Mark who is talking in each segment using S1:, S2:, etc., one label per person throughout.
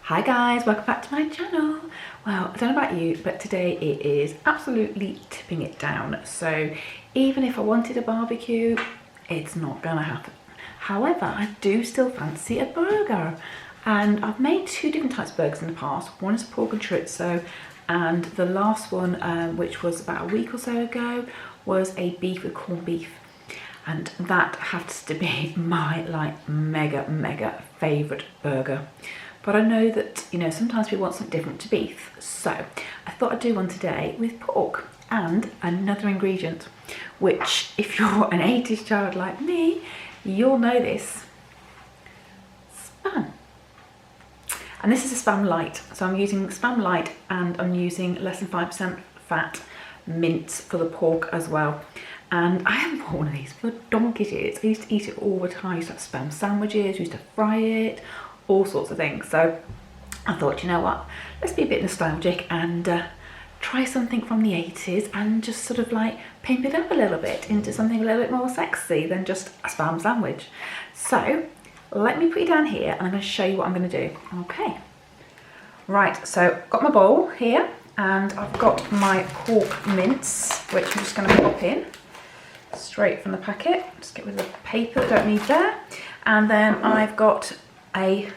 S1: Hi guys, welcome back to my channel. Well, I don't know about you, but today it is absolutely tipping it down. So even if I wanted a barbecue, it's not gonna happen. However, I do still fancy a burger. And I've made two different types of burgers in the past. One is pork and chorizo, and the last one, which was about a week or so ago, was a beef with corned beef. And that has to be my mega favourite burger. But I know that, you know, sometimes people want something different to beef. So I thought I'd do one today with pork and another ingredient, which if you're an 80s child like me, you'll know this: Spam. And this is a Spam light. So I'm using Spam light and I'm using less than 5% fat mince for the pork as well. And I haven't bought one of these for donkey's years. I used to eat it all the time. I used to have Spam sandwiches, used to fry it, all sorts of things. So I thought, you know what, let's be a bit nostalgic and try something from the 80s and just sort of like pimp it up a little bit into something a little bit more sexy than just a Spam sandwich. So let me put you down here and I'm going to show you what I'm going to do. Okay, right, so I've got my bowl here and I've got my pork mince, which I'm just going to pop in straight from the packet. Just get rid of the paper that I don't need there. And then I've got a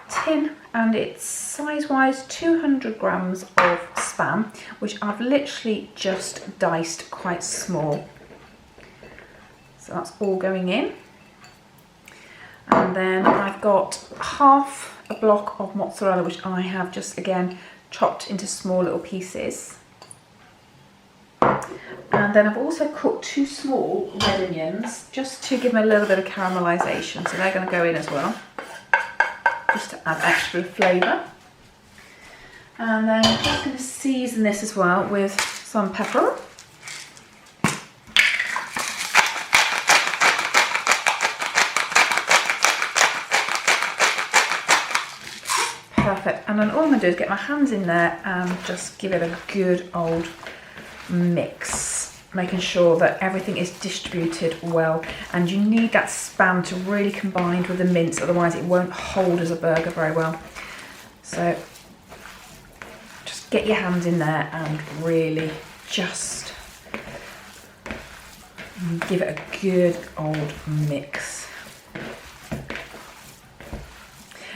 S1: tin, and it's size-wise 200 grams of Spam, which I've literally just diced quite small. So that's all going in. And then I've got half a block of mozzarella, which I have just again chopped into small little pieces. And then I've also cooked two small red onions just to give them a little bit of caramelisation, so they're going to go in as well, just to add extra flavour. And then I'm just going to season this as well with some pepper. Perfect. And then all I'm going to do is get my hands in there and just give it a good old mix, making sure that everything is distributed well. And you need that Spam to really combine with the mince, otherwise it won't hold as a burger very well. So just get your hands in there and really just give it a good old mix.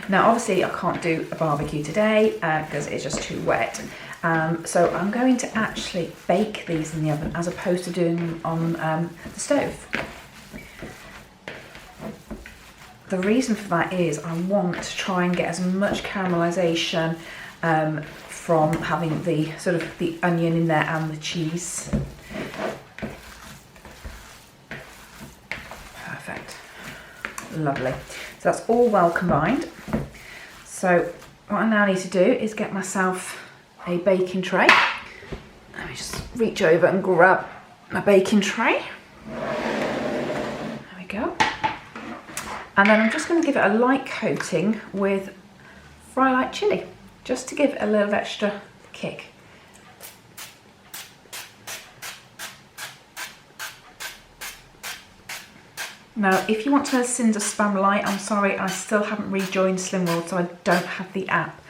S1: Now obviously I can't do a barbecue today because it's just too wet. So I'm going to actually bake these in the oven as opposed to doing them on the stove. The reason for that is I want to try and get as much caramelisation from having the sort of the onion in there and the cheese. Perfect. Lovely. So that's all well combined. So what I now need to do is get myself a baking tray. Let me just reach over and grab my baking tray. There we go. And then I'm just going to give it a light coating with Fry Light chili, just to give it a little extra kick. Now, if you want to Cinder Spam Light, I'm sorry, I still haven't rejoined Slimworld, so I don't have the app.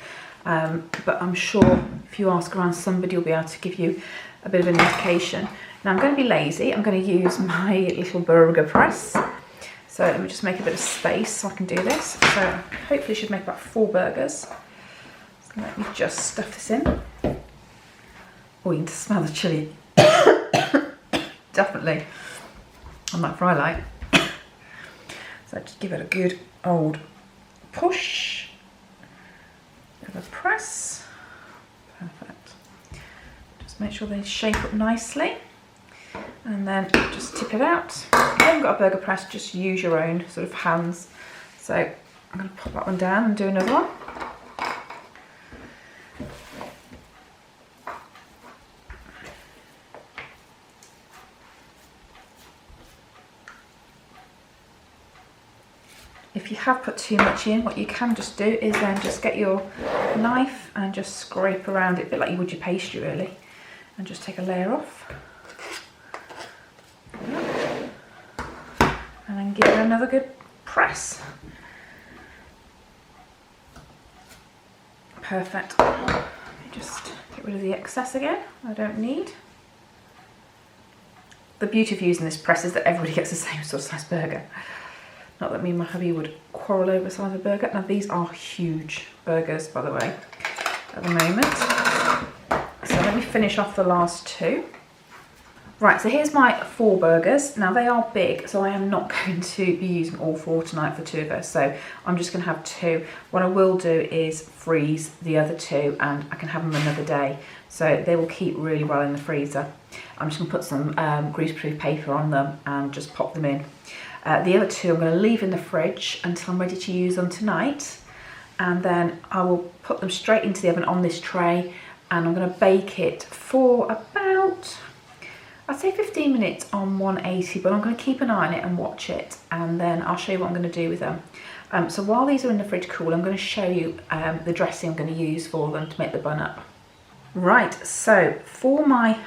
S1: But I'm sure if you ask around, somebody will be able to give you a bit of an indication. Now I'm going to be lazy. I'm going to use my little burger press. So let me just make a bit of space so I can do this. So hopefully should make about 4 burgers. So let me just stuff this in. Oh, you can smell the chilli. Definitely on that Fry Light. So just give it a good old push. Bit of a press. Perfect. Just make sure they shape up nicely. And then just tip it out. If you haven't got a burger press, just use your own sort of hands. So I'm going to pop that one down and do another one. If you have put too much in, what you can just do is then just get your knife and just scrape around it, a bit like you would your pastry really, and just take a layer off. And then give it another good press. Perfect. Let me just get rid of the excess again, I don't need. The beauty of using this press is that everybody gets the same sort of size burger. Not that me and my hubby would quarrel over the size of a burger. Now these are huge burgers, by the way, at the moment. So let me finish off the last two. Right, so here's my 4 burgers. Now they are big, so I am not going to be using all 4 tonight for 2 of us. So I'm just going to have 2. What I will do is freeze the other 2 and I can have them another day. So they will keep really well in the freezer. I'm just going to put some greaseproof paper on them and just pop them in. The other 2 I'm going to leave in the fridge until I'm ready to use them tonight. And then I will put them straight into the oven on this tray and I'm going to bake it for about, I'd say 15 minutes on 180, but I'm going to keep an eye on it and watch it, and then I'll show you what I'm going to do with them. So while these are in the fridge cool, I'm going to show you the dressing I'm going to use for them to make the bun up. Right, so for my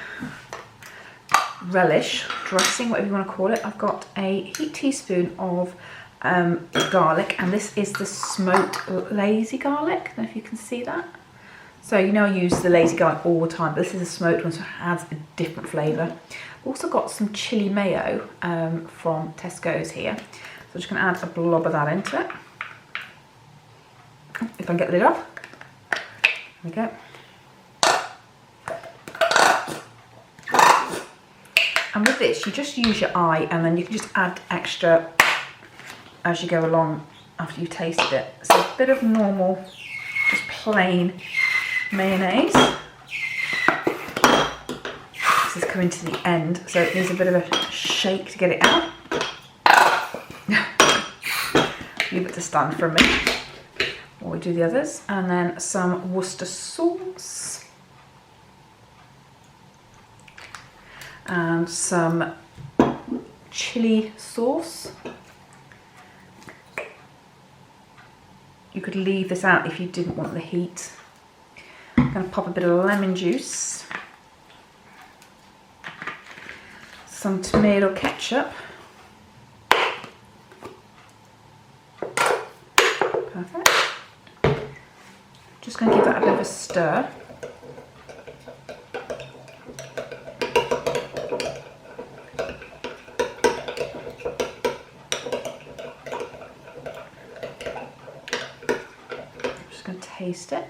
S1: relish dressing, whatever you want to call it, I've got a heaped teaspoon of garlic, and this is the smoked lazy garlic. I don't know if you can see that. So you know I use the lazy garlic all the time, but this is a smoked one, so it adds a different flavour. I've also got some chili mayo from Tesco's here. So I'm just going to add a blob of that into it. If I can get the lid off. There we go. And with this, you just use your eye and then you can just add extra as you go along after you've tasted it. So a bit of normal, just plain mayonnaise. This is coming to the end, so it needs a bit of a shake to get it out. Leave it to stand for a minute while we do the others. And then some Worcester sauce. And some chili sauce. You could leave this out if you didn't want the heat. I'm going to pop a bit of lemon juice, some tomato ketchup, perfect. Just going to give that a bit of a stir. Just going to taste it.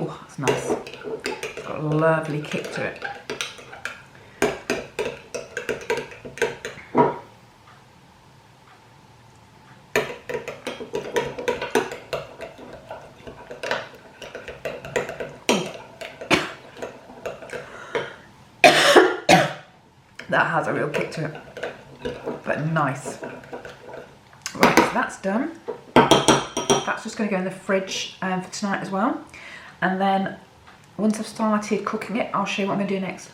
S1: Oh, that's nice. It's got a lovely kick to it. That has a real kick to it, but nice. Right, so that's done. That's just going to go in the fridge for tonight as well. And then once I've started cooking it, I'll show you what I'm going to do next.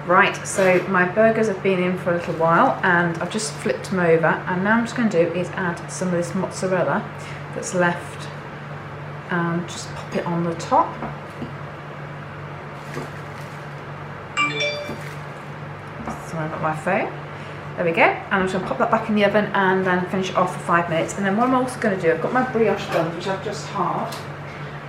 S1: Right, so my burgers have been in for a little while and I've just flipped them over, and now I'm just going to do is add some of this mozzarella that's left and just pop it on the top. Sorry about my phone. There we go, and I'm just going to pop that back in the oven and then finish it off for 5 minutes. And then what I'm also going to do, I've got my brioche buns which I've just halved,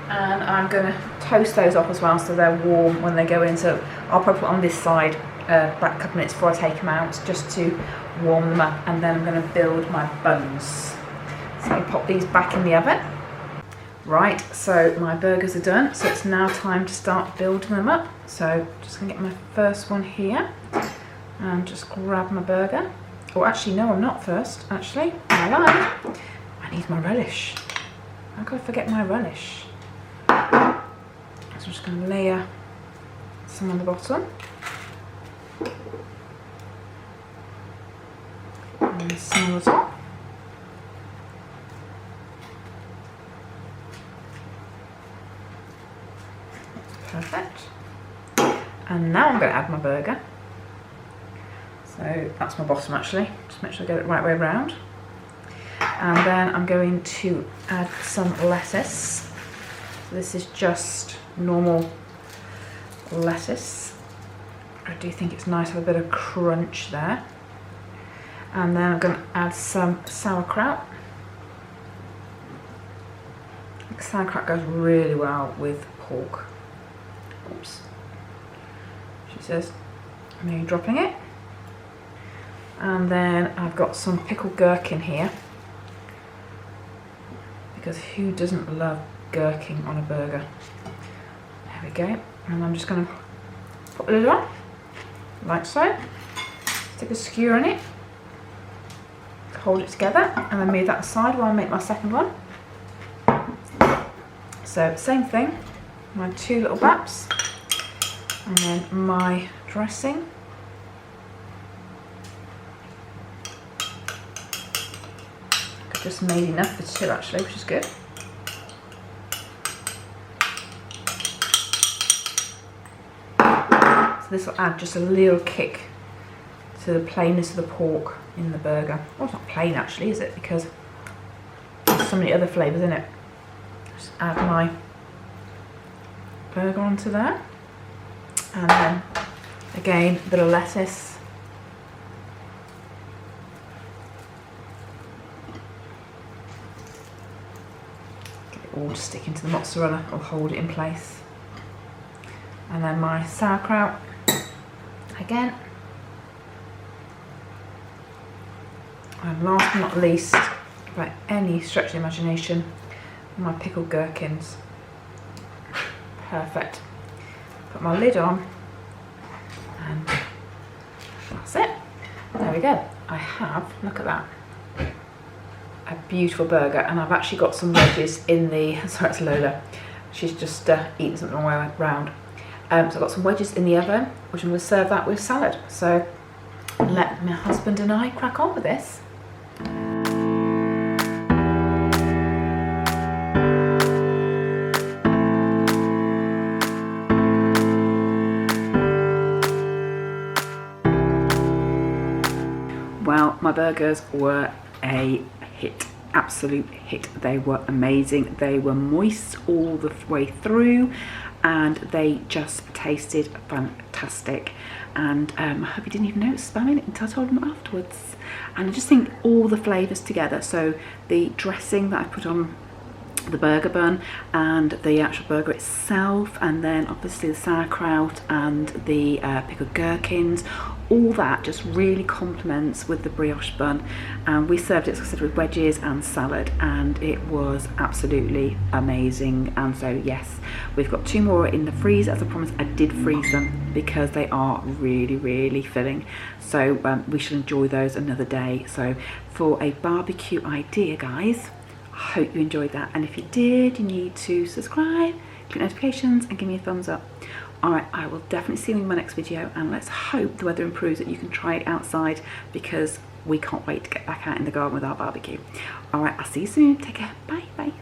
S1: and I'm going to toast those off as well so they're warm when they go in. So I'll probably put on this side back a couple minutes before I take them out just to warm them up, and then I'm going to build my buns. So I pop these back in the oven. Right, so my burgers are done, so it's now time to start building them up. So just going to get my first one here and just grab my burger. Oh, actually no, I'm not first, actually. I lied. I need my relish. How could I forget my relish? So I'm just going to layer some on the bottom. And some on the top. Perfect. And now I'm going to add my burger. So that's my bottom actually, just make sure I get it the right way around. And then I'm going to add some lettuce. So this is just normal lettuce. I do think it's nice to have a bit of crunch there. And then I'm going to add some sauerkraut. sauerkraut goes really well with pork. Oops. She says, I'm only dropping it. And then I've got some pickled gherkin here, because who doesn't love gherkin on a burger? There we go. And I'm just going to put the lid on, like so. Stick a skewer in it, hold it together, and then move that aside while I make my second one. So same thing, my 2 little baps, and then my dressing. I've just made enough for 2 actually, which is good. So this will add just a little kick to the plainness of the pork in the burger. Well, it's not plain actually, is it? Because there's so many other flavours in it. Just add my burger onto there, and then again a bit of lettuce, get it all sticking to the mozzarella or hold it in place, and then my sauerkraut again, and last but not least, by any stretch of the imagination, my pickled gherkins. Perfect. Put my lid on, and that's it. There we go. I have, look at that, a beautiful burger, and I've actually got some wedges in the, sorry, it's Lola, she's just eating something the wrong way around. So I've got some wedges in the oven, which I'm going to serve that with salad. So let my husband and I crack on with this. Well, my burgers were a hit, absolute hit. They were amazing. They were moist all the way through, and they just tasted fantastic. And I hope you didn't even notice spam in it until I told them afterwards. And I just think all the flavours together, so the dressing that I put on the burger bun and the actual burger itself, and then obviously the sauerkraut and the pickled gherkins, all that just really complements with the brioche bun. And we served it, as I said, with wedges and salad, and it was absolutely amazing. And so yes, we've got 2 more in the freezer. As I promised, I did freeze them because they are really, really filling. So we shall enjoy those another day. So for a barbecue idea, guys, I hope you enjoyed that, and if you did, you need to subscribe, click notifications, and give me a thumbs up. Alright, I will definitely see you in my next video, and let's hope the weather improves that you can try it outside, because we can't wait to get back out in the garden with our barbecue. Alright, I'll see you soon. Take care. Bye. Bye.